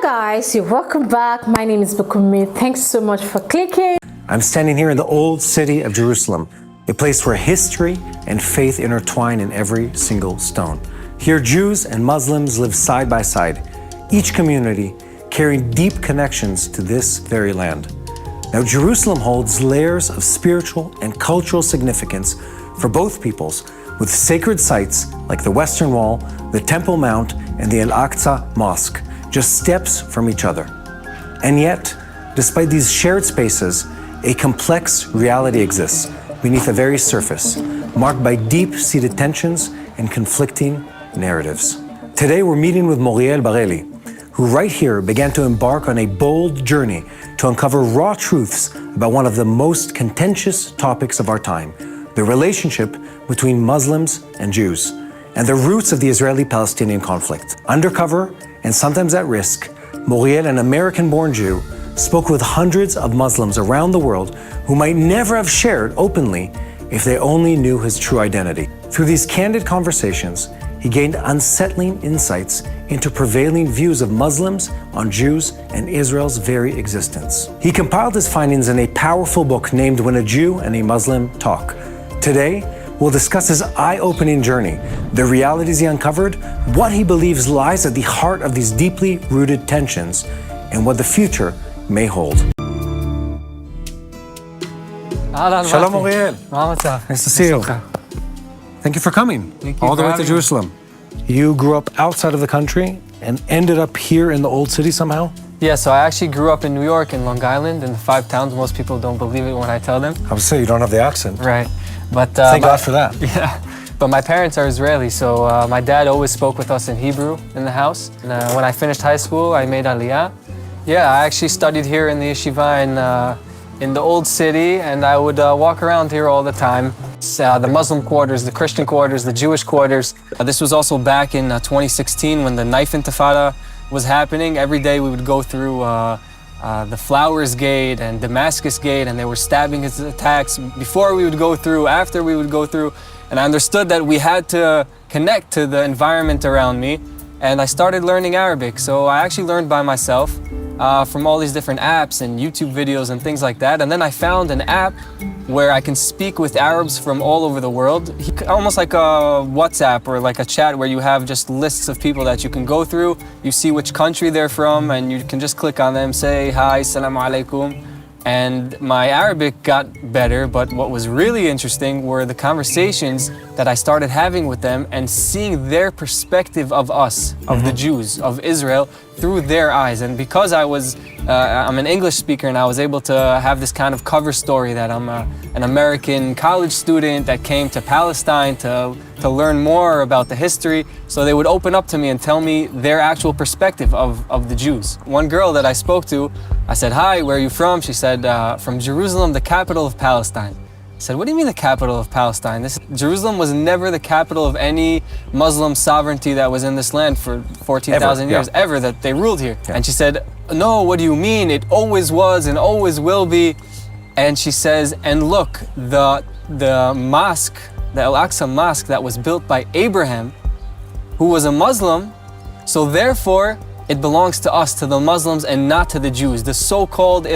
guys, you're welcome back. My name is Bukumi. Thanks so much for clicking. I'm standing here in the old city of Jerusalem, a place where history and faith intertwine in every single stone. Here, Jews and Muslims live side by side, each community carrying deep connections to this very land. Now, Jerusalem holds layers of spiritual and cultural significance for both peoples, with sacred sites like the Western Wall, the Temple Mount, and the Al-Aqsa Mosque, just steps from each other. And yet, despite these shared spaces, a complex reality exists beneath the very surface, marked by deep-seated tensions and conflicting narratives. Today, we're meeting with Moriel Bareli, who right here began to embark on a bold journey to uncover raw truths about one of the most contentious topics of our time, the relationship between Muslims and Jews, and the roots of the Israeli-Palestinian conflict. Undercover and sometimes at risk, Moriel, an American-born Jew, spoke with hundreds of Muslims around the world who might never have shared openly if they only knew his true identity. Through these candid conversations, he gained unsettling insights into prevailing views of Muslims on Jews and Israel's very existence. He compiled his findings in a powerful book named When a Jew and a Muslim Talk. Today, we'll discuss his eye-opening journey, the realities he uncovered, what he believes lies at the heart of these deeply rooted tensions, and what the future may hold. Shalom, Moriel. Nice to see you. Thank you for coming all the way to Jerusalem. You grew up outside of the country and ended up here in the old city somehow? Yeah, so I actually grew up in New York, in Long Island, in the 5 towns. Most people don't believe it when I tell them. I would say you don't have the accent. Right. But thank God for that. Yeah. But my parents are Israeli, so my dad always spoke with us in Hebrew in the house. And when I finished high school, I made Aliyah. Yeah, I actually studied here in the yeshiva in the old city, and I would walk around here all the time. The Muslim quarters, the Christian quarters, the Jewish quarters. This was also back in 2016 when the knife intifada was happening. Every day we would go through the Flowers Gate and Damascus Gate, and they were stabbing attacks before we would go through, after we would go through. And I understood that we had to connect to the environment around me, and I started learning Arabic. So I actually learned by myself from all these different apps and YouTube videos and things like that. And then I found an app where I can speak with Arabs from all over the world, almost like a WhatsApp or like a chat where you have just lists of people that you can go through. You see which country they're from, and you can just click on them, say hi, salam alaikum. And my Arabic got better, but what was really interesting were the conversations that I started having with them and seeing their perspective of us, of the Jews, of Israel, through their eyes. And because I'm an English speaker and I was able to have this kind of cover story that I'm an American college student that came to Palestine to learn more about the history. So they would open up to me and tell me their actual perspective of the Jews. One girl that I spoke to, I said, hi, where are you from? She said, from Jerusalem, the capital of Palestine. I said, what do you mean the capital of Palestine? Jerusalem was never the capital of any Muslim sovereignty that was in this land for 14,000 years, ever, that they ruled here. Yeah. And she said, no, what do you mean? It always was and always will be. And she says, and look, the mosque, the Al-Aqsa Mosque that was built by Abraham, who was a Muslim, so therefore it belongs to us, to the Muslims, and not to the Jews. The so-called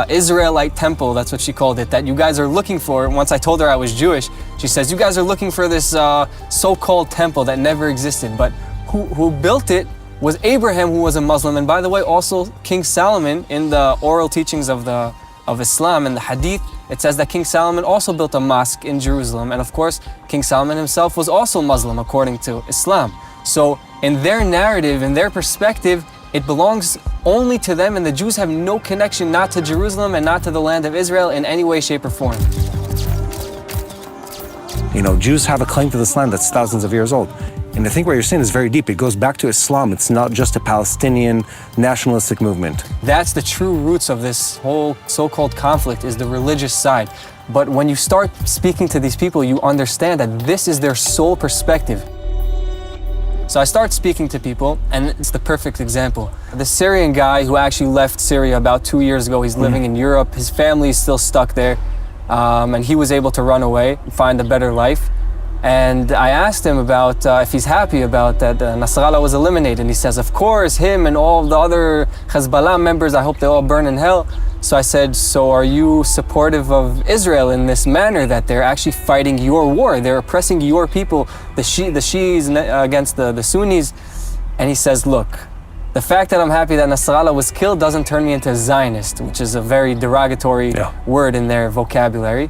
Israelite temple, that's what she called it, that you guys are looking for. Once I told her I was Jewish, she says, you guys are looking for this so-called temple that never existed. But who built it was Abraham, who was a Muslim. And by the way, also King Solomon, in the oral teachings of Islam and the Hadith, it says that King Solomon also built a mosque in Jerusalem. And of course, King Solomon himself was also Muslim according to Islam. So in their narrative, in their perspective, it belongs only to them, and the Jews have no connection, not to Jerusalem and not to the land of Israel in any way, shape, or form. You know, Jews have a claim to this land that's thousands of years old. And I think what you're saying is very deep. It goes back to Islam. It's not just a Palestinian nationalistic movement. That's the true roots of this whole so-called conflict, is the religious side. But when you start speaking to these people, you understand that this is their sole perspective. So I start speaking to people, and it's the perfect example. The Syrian guy who actually left Syria about 2 years ago, he's living in Europe. His family is still stuck there, and he was able to run away, find a better life. And I asked him about if he's happy about that Nasrallah was eliminated. And he says, of course, him and all the other Hezbollah members, I hope they all burn in hell. So I said, so are you supportive of Israel in this manner, that they're actually fighting your war? They're oppressing your people, the Shi'is against the Sunnis. And he says, look, the fact that I'm happy that Nasrallah was killed doesn't turn me into a Zionist, which is a very derogatory word in their vocabulary.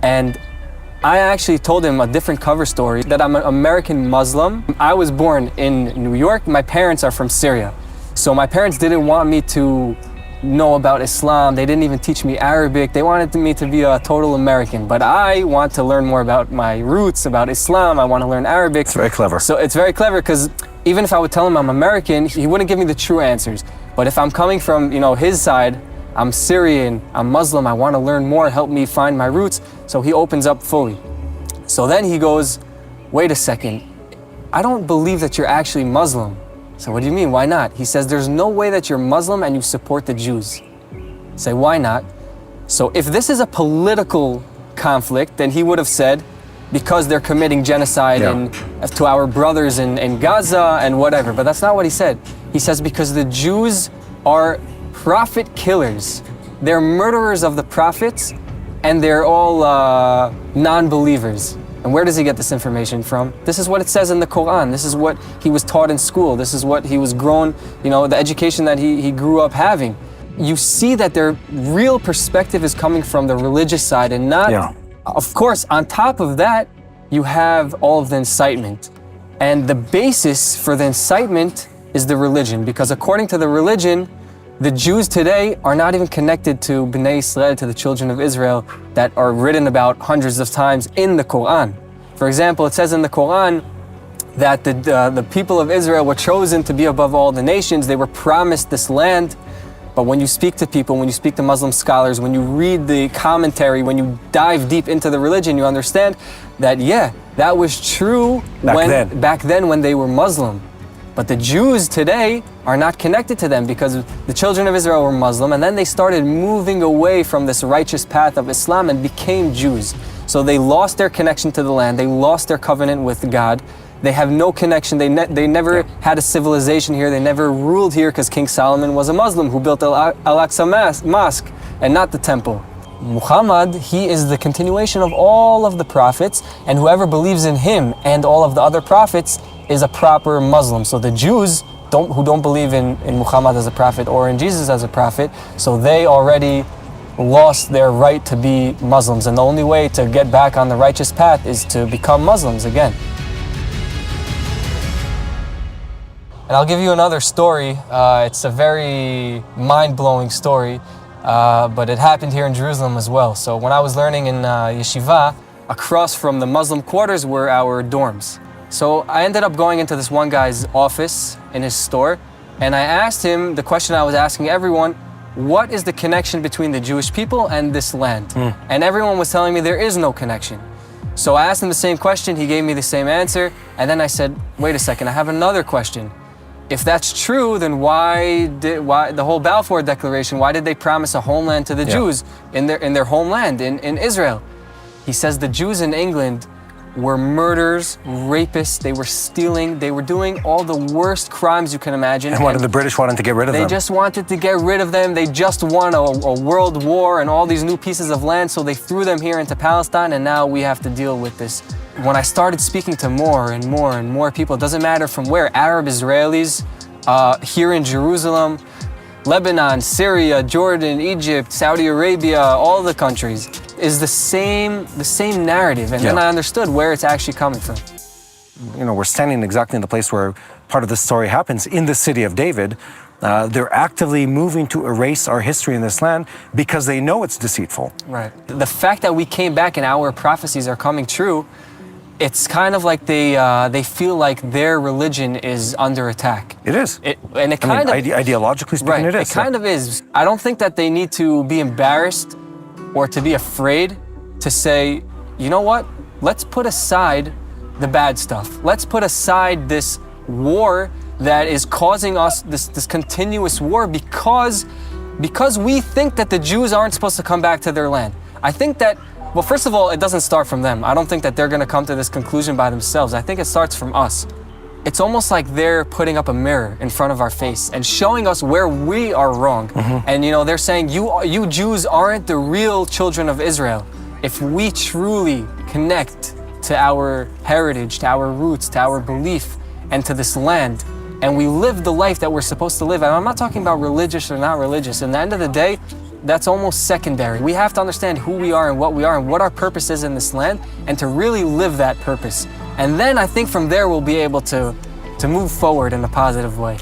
And I actually told him a different cover story, that I'm an American Muslim. I was born in New York. My parents are from Syria. So my parents didn't want me to know about Islam. They didn't even teach me Arabic. They wanted me to be a total American. But I want to learn more about my roots, about Islam. I want to learn Arabic. It's very clever. So it's very clever, because even if I would tell him I'm American, he wouldn't give me the true answers. But if I'm coming from, his side, I'm Syrian, I'm Muslim, I want to learn more, help me find my roots. So he opens up fully. So then he goes, wait a second, I don't believe that you're actually Muslim. So what do you mean, why not? He says, there's no way that you're Muslim and you support the Jews. I say, why not? So if this is a political conflict, then he would have said, because they're committing genocide to our brothers in Gaza and whatever. But that's not what he said. He says, because the Jews are prophet killers. They're murderers of the prophets, and they're all non-believers. And where does he get this information from? This is what it says in the Quran. This is what he was taught in school. This is what he was grown, the education that he grew up having. You see that their real perspective is coming from the religious side and not, of course, on top of that, you have all of the incitement. And the basis for the incitement is the religion, because according to the religion, the Jews today are not even connected to Bnei Israel, to the children of Israel, that are written about hundreds of times in the Quran. For example, it says in the Quran that the people of Israel were chosen to be above all the nations. They were promised this land. But when you speak to people, when you speak to Muslim scholars, when you read the commentary, when you dive deep into the religion, you understand that, that was true back then when they were Muslim. But the Jews today are not connected to them, because the children of Israel were Muslim, and then they started moving away from this righteous path of Islam and became Jews. So they lost their connection to the land, they lost their covenant with God, they have no connection, they never had a civilization here, they never ruled here, because King Solomon was a Muslim who built Al-Aqsa Mosque and not the temple. Muhammad, he is the continuation of all of the prophets, and whoever believes in him and all of the other prophets is a proper Muslim. So the Jews who don't believe in Muhammad as a prophet or in Jesus as a prophet, so they already lost their right to be Muslims. And the only way to get back on the righteous path is to become Muslims again. And I'll give you another story. It's a very mind-blowing story, but it happened here in Jerusalem as well. So when I was learning in yeshiva, across from the Muslim quarters were our dorms. So I ended up going into this one guy's office in his store, and I asked him the question I was asking everyone: what is the connection between the Jewish people and this land? And everyone was telling me there is no connection. So I asked him the same question, he gave me the same answer, and then I said, wait a second, I have another question. If that's true, then why the whole Balfour Declaration, why did they promise a homeland to the Jews in their homeland, in Israel? He says the Jews in England were murderers, rapists, they were stealing, they were doing all the worst crimes you can imagine. And the British wanted to get rid of them. They just wanted to get rid of them. They just won a world war and all these new pieces of land, so they threw them here into Palestine, and now we have to deal with this. When I started speaking to more and more and more people, it doesn't matter from where, Arab Israelis, here in Jerusalem, Lebanon, Syria, Jordan, Egypt, Saudi Arabia, all the countries, is the same narrative. And then I understood where it's actually coming from. We're standing exactly in the place where part of the story happens, in the city of David. They're actively moving to erase our history in this land because they know it's deceitful. Right. The fact that we came back and our prophecies are coming true, it's kind of like they feel like their religion is under attack. It is. Ideologically speaking, it is. It kind of is. I don't think that they need to be embarrassed or to be afraid to say, you know what? Let's put aside the bad stuff. Let's put aside this war that is causing us this continuous war because we think that the Jews aren't supposed to come back to their land. I think that Well, first of all, it doesn't start from them. I don't think that they're going to come to this conclusion by themselves. I think it starts from us. It's almost like they're putting up a mirror in front of our face and showing us where we are wrong. And they're saying, you Jews aren't the real children of Israel. If we truly connect to our heritage, to our roots, to our belief, and to this land, and we live the life that we're supposed to live, and I'm not talking about religious or not religious. In the end of the day, that's almost secondary. We have to understand who we are and what our purpose is in this land, and to really live that purpose. And then I think from there we'll be able to move forward in a positive way.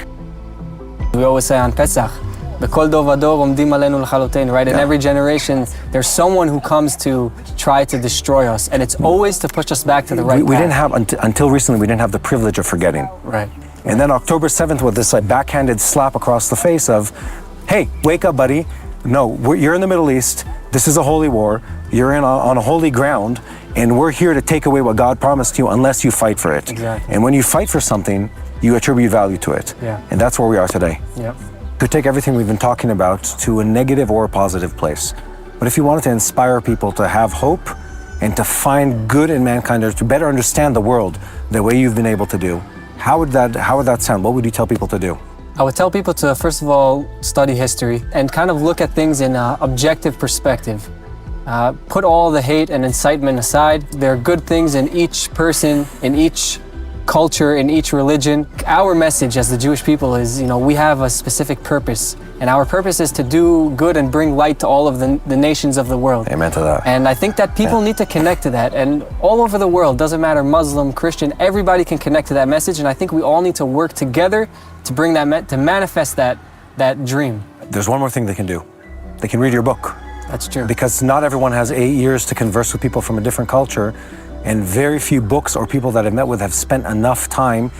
We always say on Pesach, "B'kol dor vador omdim aleinu l'chaloteinu," right? In every generation, there's someone who comes to try to destroy us, and it's always to push us back to the right We path. didn't have, until recently, we didn't have the privilege of forgetting. Right. And then October 7th with this backhanded slap across the face of, hey, wake up, buddy. No, you're in the Middle East. This is a holy war. You're on a holy ground, and we're here to take away what God promised you unless you fight for it. Exactly. And when you fight for something, you attribute value to it. Yeah. And that's where we are today. Yep. Could take everything we've been talking about to a negative or a positive place. But if you wanted to inspire people to have hope and to find good in mankind, or to better understand the world the way you've been able to do, how would that sound? What would you tell people to do? I would tell people to, first of all, study history and kind of look at things in an objective perspective. Put all the hate and incitement aside. There are good things in each person, in each culture, in each religion. Our message as the Jewish people is, we have a specific purpose. And our purpose is to do good and bring light to all of the nations of the world. Amen to that. And I think that people need to connect to that. And all over the world, doesn't matter Muslim, Christian, everybody can connect to that message. And I think we all need to work together to bring that, to manifest that dream. There's one more thing they can do. They can read your book. That's true. Because not everyone has 8 years to converse with people from a different culture. And very few books or people that I've met with have spent enough time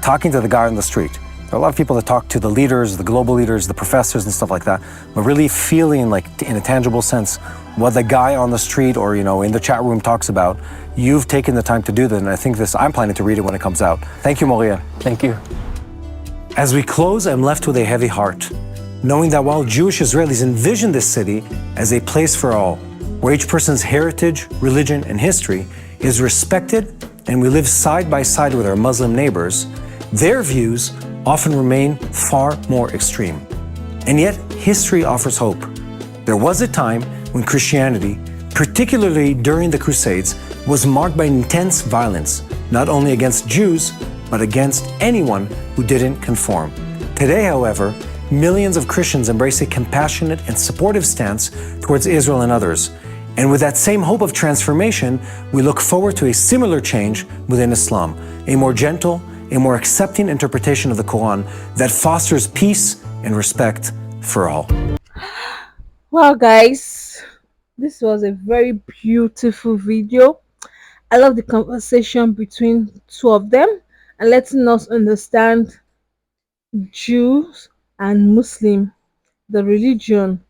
talking to the guy on the street. There are a lot of people that talk to the leaders, the global leaders, the professors and stuff like that, but really feeling like in a tangible sense what the guy on the street or in the chat room talks about. You've taken the time to do that, and I think I'm planning to read it when it comes out. Thank you, Moriel. Thank you. As we close, I'm left with a heavy heart, knowing that while Jewish Israelis envision this city as a place for all, where each person's heritage, religion, and history is respected, and we live side by side with our Muslim neighbors, their views often remain far more extreme. And yet, history offers hope. There was a time when Christianity, particularly during the Crusades, was marked by intense violence, not only against Jews, but against anyone who didn't conform. Today, however, millions of Christians embrace a compassionate and supportive stance towards Israel and others. And with that same hope of transformation, we look forward to a similar change within Islam, a more gentle, a more accepting interpretation of the Quran that fosters peace and respect for all. Wow, guys, this was a very beautiful video. I love the conversation between two of them and letting us understand Jews and Muslim, the religion.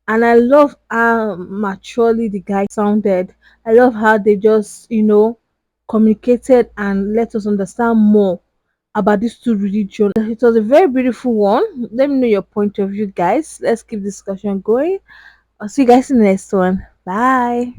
And I love how maturely the guy sounded. I love how they just communicated and let us understand more about these two religions. It was a very beautiful one. Let me know your point of view, guys. Let's keep discussion going. I'll see you guys in the next one. Bye.